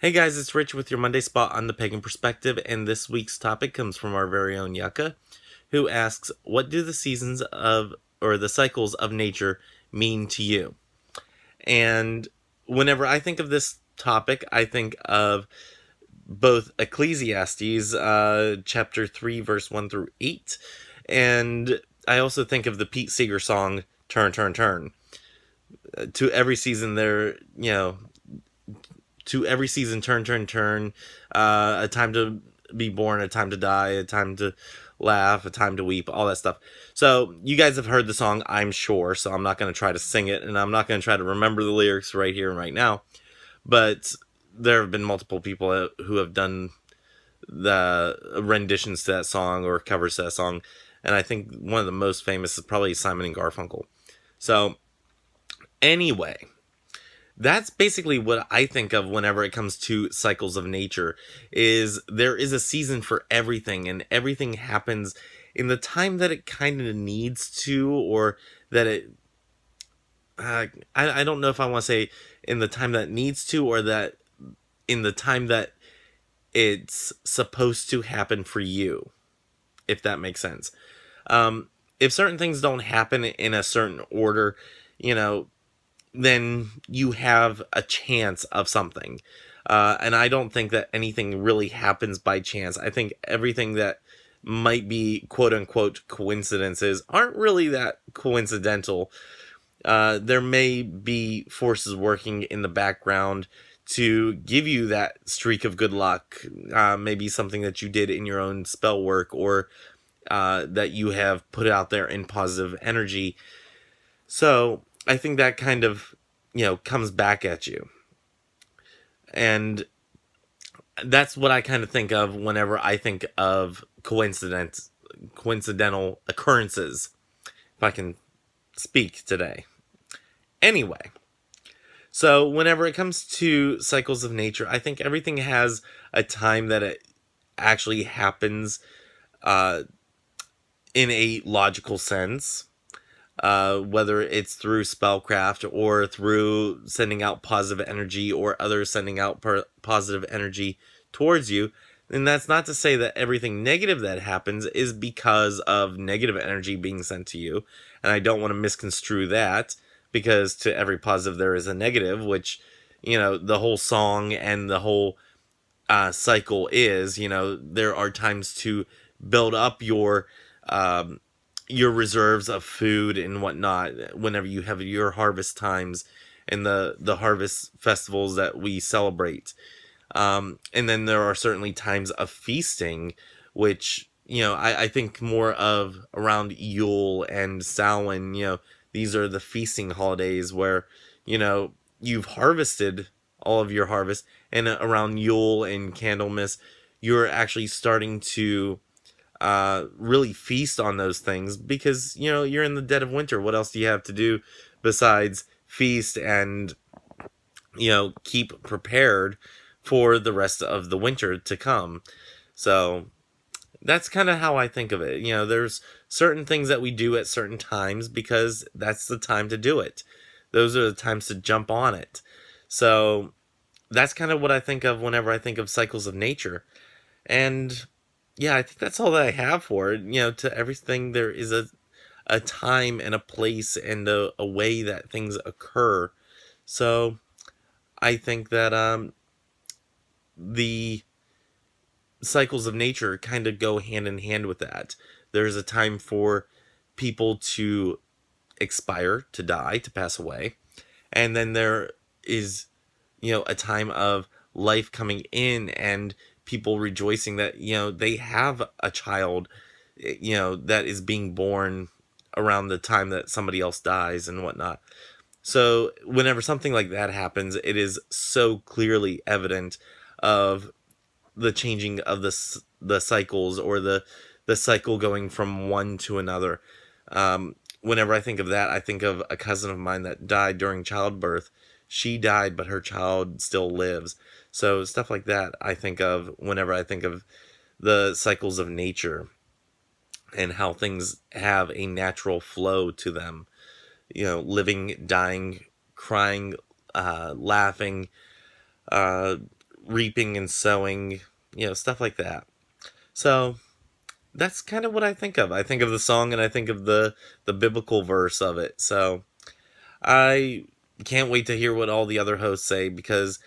Hey guys, it's Rich with your Monday spot on the Pagan Perspective, and this week's topic comes from our very own Yucca, who asks, what do the seasons of, or the cycles of nature mean to you? And whenever I think of this topic, I think of both Ecclesiastes, chapter 3, verse 1 through 8, and I also think of the Pete Seeger song, Turn, Turn, Turn. To every season there, to every season, turn, turn, turn. A time to be born, a time to die, a time to laugh, a time to weep, all that stuff. So you guys have heard the song, I'm sure, so I'm not going to try to sing it, and I'm not going to try to remember the lyrics right here and right now. But there have been multiple people who have done the renditions to that song or covers to that song, and I think one of the most famous is probably Simon and Garfunkel. So anyway, that's basically what I think of whenever it comes to cycles of nature. Is there is a season for everything, and everything happens in the time that it kind of needs to, or that it I don't know if I want to say in the time that it needs to, or that in the time that it's supposed to happen for you, if that makes sense. If certain things don't happen in a certain order, you know, then you have a chance of something. And I don't think that anything really happens by chance. I think everything that might be quote unquote coincidences aren't really that coincidental. There may be forces working in the background to give you that streak of good luck. Maybe something that you did in your own spell work, or that you have put out there in positive energy. So I think that kind of, comes back at you. And that's what I kind of think of whenever I think of coincidental occurrences, if I can speak today. Anyway, so whenever it comes to cycles of nature, I think everything has a time that it actually happens uh, in a logical sense. Whether it's through spellcraft or through sending out positive energy or others sending out positive energy towards you. And that's not to say that everything negative that happens is because of negative energy being sent to you. And I don't want to misconstrue that, because to every positive there is a negative, which, the whole song and the whole cycle is, there are times to build up your reserves of food and whatnot whenever you have your harvest times and the harvest festivals that we celebrate. And then there are certainly times of feasting, which, I think more of around Yule and Samhain. These are the feasting holidays where, you've harvested all of your harvest, and around Yule and Candlemas, you're actually starting to really feast on those things, because you're in the dead of winter. What else do you have to do besides feast and keep prepared for the rest of the winter to come? So that's kind of how I think of it. There's certain things that we do at certain times because that's the time to do it. Those are the times to jump on it. So that's kind of what I think of whenever I think of cycles of nature. And yeah, I think that's all that I have for it. To everything there is a time and a place and a way that things occur. So I think that the cycles of nature kind of go hand in hand with that. There's a time for people to expire, to die, to pass away. And then there is, a time of life coming in and people rejoicing that, they have a child, that is being born around the time that somebody else dies and whatnot. So whenever something like that happens, it is so clearly evident of the changing of the cycles, or the cycle going from one to another. Whenever I think of that, I think of a cousin of mine that died during childbirth. She died, but her child still lives. So stuff like that I think of whenever I think of the cycles of nature and how things have a natural flow to them. Living, dying, crying, laughing, uh, reaping and sowing, stuff like that. So that's kind of what I think of. I think of the song and I think of the biblical verse of it. So I can't wait to hear what all the other hosts say, because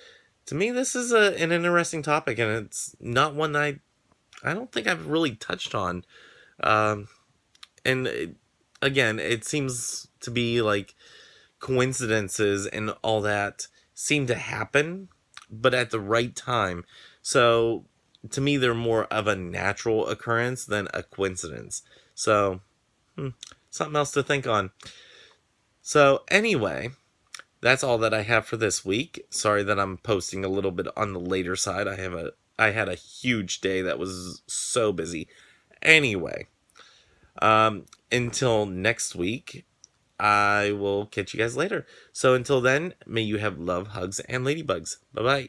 to me this is an interesting topic, and it's not one I don't think I've really touched on. Um, and again, it seems to be like coincidences and all that seem to happen, but at the right time. So to me, they're more of a natural occurrence than a coincidence. So something else to think on. So anyway, that's all that I have for this week. Sorry that I'm posting a little bit on the later side. I had a huge day that was so busy. Anyway, until next week, I will catch you guys later. So until then, may you have love, hugs, and ladybugs. Bye bye.